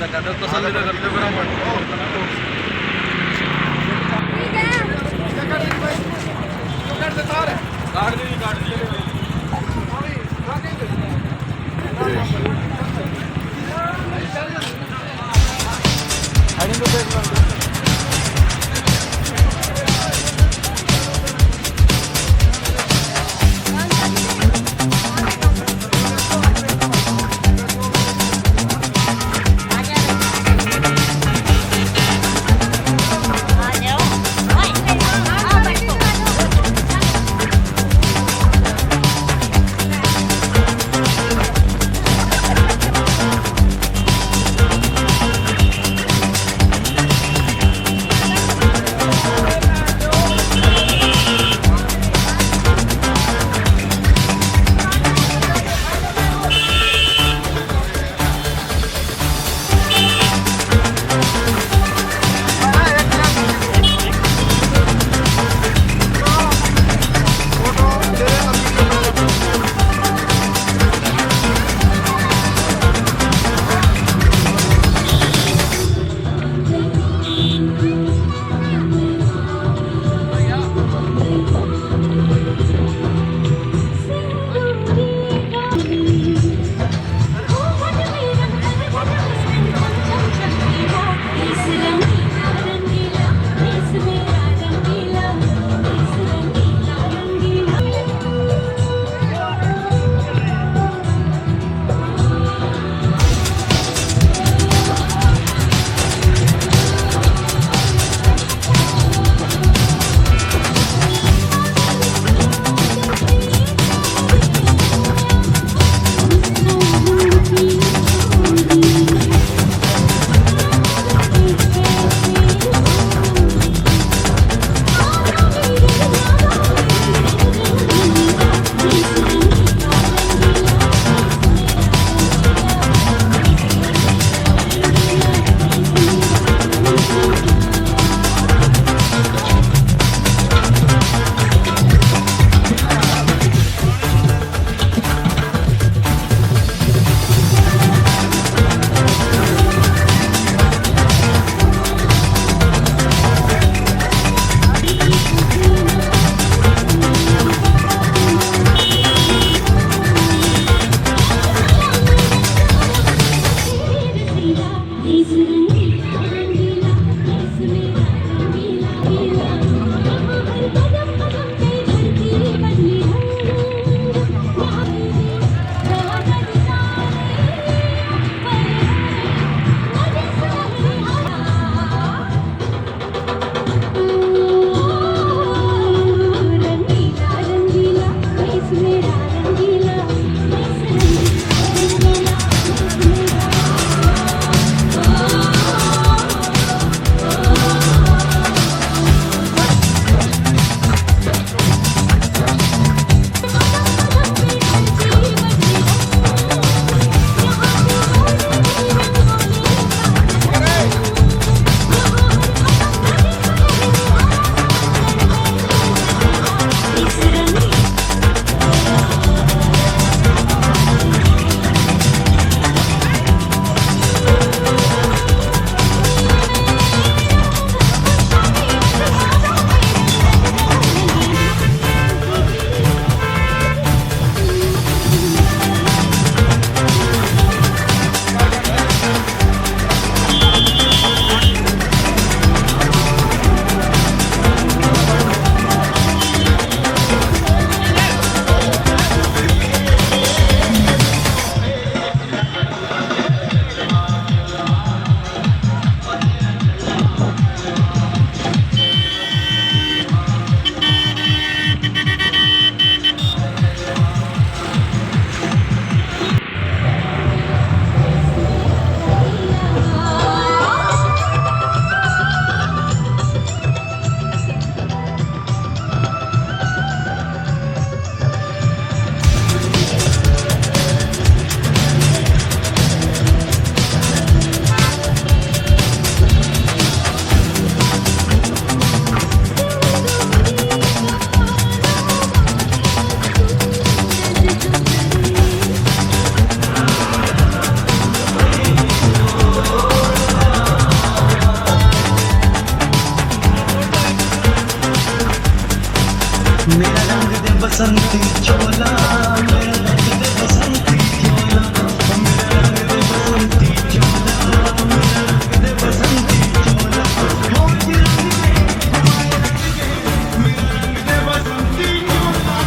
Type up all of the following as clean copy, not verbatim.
तसल्ली करते काट दी बसंती चोला मेरा रंग दे बसंती चोला मेरा रंग दे बसंती चोला मेरा रंग दे बसंती चोला हो रंग दे हमारे रंग दे मेरा रंग दे बसंती चोला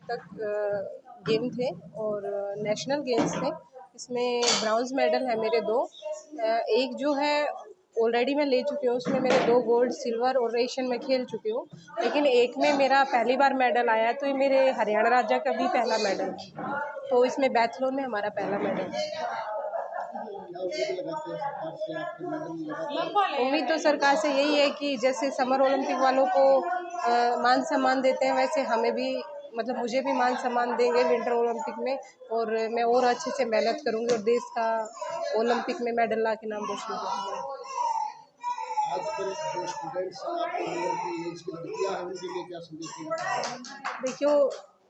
तक गेम थे और नेशनल गेम्स थे। इसमें ब्राउन्ज मेडल है मेरे 2। एक जो है ऑलरेडी मैं ले चुकी हूँ, उसमें मेरे 2 गोल्ड, सिल्वर और एशियन में खेल चुकी हूँ। लेकिन एक में मेरा पहली बार मेडल आया, तो ये मेरे हरियाणा राज्य का भी पहला मेडल, तो इसमें बैथलॉन में हमारा पहला मेडल। उम्मीद तो सरकार से यही है कि जैसे समर ओलंपिक वालों को मान सम्मान देते हैं, वैसे हमें भी, मतलब मुझे भी मान सम्मान देंगे विंटर ओलंपिक में, और मैं और अच्छे से मेहनत करूंगी और देश का ओलंपिक में मेडल ला के नाम रोशन करूंगी। देखियो,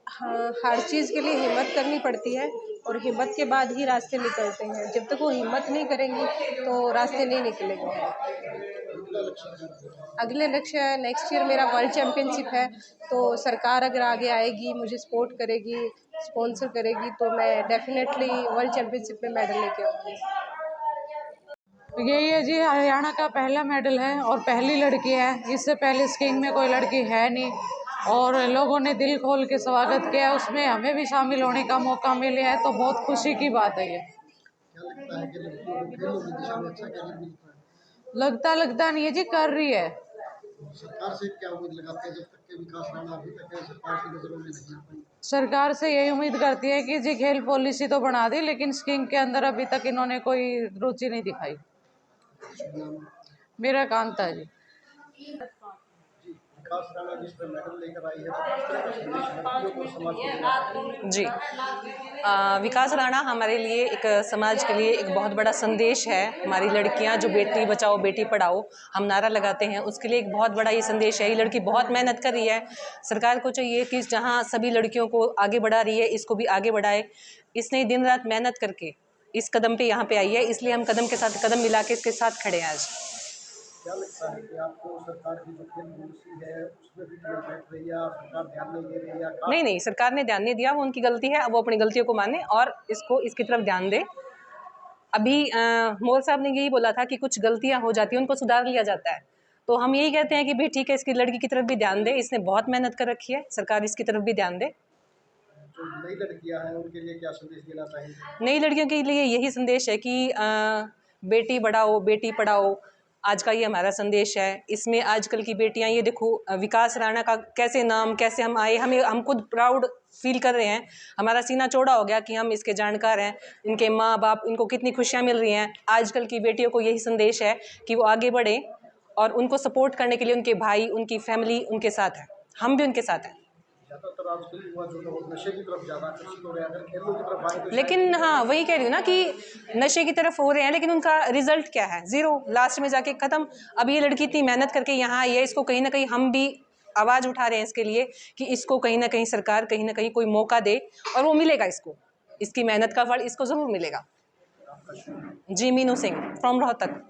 हाँ, हर चीज़ के लिए हिम्मत करनी पड़ती है और हिम्मत के बाद ही रास्ते निकलते हैं। जब तक वो हिम्मत नहीं करेंगी तो रास्ते नहीं निकलेंगे। अगले लक्ष्य नेक्स्ट ईयर मेरा वर्ल्ड चैम्पियनशिप है, तो सरकार अगर आगे आएगी, मुझे सपोर्ट करेगी, स्पॉन्सर करेगी, तो मैं डेफिनेटली वर्ल्ड चैम्पियनशिप में मेडल लेके आऊँगी। यही है जी, हरियाणा का पहला मेडल है और पहली लड़की है। इससे पहले स्कीइंग में कोई लड़की है नहीं और लोगों ने दिल खोल के स्वागत किया, उसमें हमें भी शामिल होने का मौका मिला है, तो बहुत खुशी की बात है ये। लगता नहीं है जी, कर रही है। सरकार से क्या उम्मीद लगाते हैं, जब तक के विकास राणा अभी तक सरकार की नजरों में नहीं आ पाई? सरकार से यही उम्मीद करती है कि जी खेल पॉलिसी तो बना दी, लेकिन स्कीइंग के अंदर अभी तक इन्होंने कोई रुचि नहीं दिखाई। मेरा कांता है जी। विकास राणा जिस तरह मेडल लेकर आई है, तो किस तरह का संदेश लड़कियों को समाज को देना है? जी, विकास राणा हमारे लिए एक समाज के लिए एक बहुत बड़ा संदेश है। हमारी लड़कियां जो बेटी बचाओ बेटी पढ़ाओ हम नारा लगाते हैं, उसके लिए एक बहुत बड़ा ये संदेश है। ये लड़की बहुत मेहनत कर रही है, सरकार को चाहिए कि जहां सभी लड़कियों को आगे बढ़ा रही है, इसको भी आगे बढ़ाए। इसने दिन रात मेहनत करके इस कदम पे यहाँ पे आई है, इसलिए हम कदम के साथ कदम मिला के इसके साथ खड़े हैं आज। क्या लगता है कि आपको सरकार की जो खेल पॉलिसी है उसमें भी बैठ रही है, सरकार ध्यान नहीं दे रही है? नहीं, सरकार ने ध्यान नहीं दिया, वो उनकी गलती है। अब वो अपनी गलतियों को माने और इसकी तरफ ध्यान दे। अभी मोर साहब ने यही बोला था कि कुछ गलतियां हो जाती हैं, उनको सुधार लिया जाता है। तो हम यही कहते हैं कि भाई ठीक है, इसकी लड़की की तरफ भी ध्यान दे, इसने बहुत मेहनत कर रखी है, सरकार इसकी तरफ भी ध्यान दे। जो नई लड़कियां हैं उनके लिए क्या संदेश देना चाहेंगे? नई लड़कियों के लिए यही संदेश है कि बेटी बढ़ाओ बेटी पढ़ाओ, आज का ये हमारा संदेश है। इसमें आजकल की बेटियां, ये देखो विकास राणा का कैसे नाम, कैसे हम आए, हम खुद प्राउड फील कर रहे हैं। हमारा सीना चौड़ा हो गया कि हम इसके जानकार हैं, इनके माँ बाप, इनको कितनी खुशियां मिल रही हैं। आजकल की बेटियों को यही संदेश है कि वो आगे बढ़े और उनको सपोर्ट करने के लिए उनके भाई, उनकी फैमिली उनके साथ है, हम भी उनके साथ हैं। ज़्यादातर आजकल युवा जो है वो नशे की तरफ ज़्यादा आकर्षित हो रहे हैं, अगर खेलों की तरफ आए तो लेकिन हाँ, वही कह रही हूँ ना कि नशे की तरफ हो रहे हैं, लेकिन उनका रिजल्ट क्या है? ज़ीरो, लास्ट में जाके ख़त्म। अब ये लड़की इतनी मेहनत करके यहाँ आई है, इसको कहीं ना कहीं हम भी आवाज़ उठा रहे हैं इसके लिए कि इसको कहीं ना कहीं सरकार कहीं ना कहीं कोई मौका दे और वो मिलेगा इसको, इसकी मेहनत का फल इसको ज़रूर मिलेगा। जी, मीनू सिंह फ्रॉम रोहतक।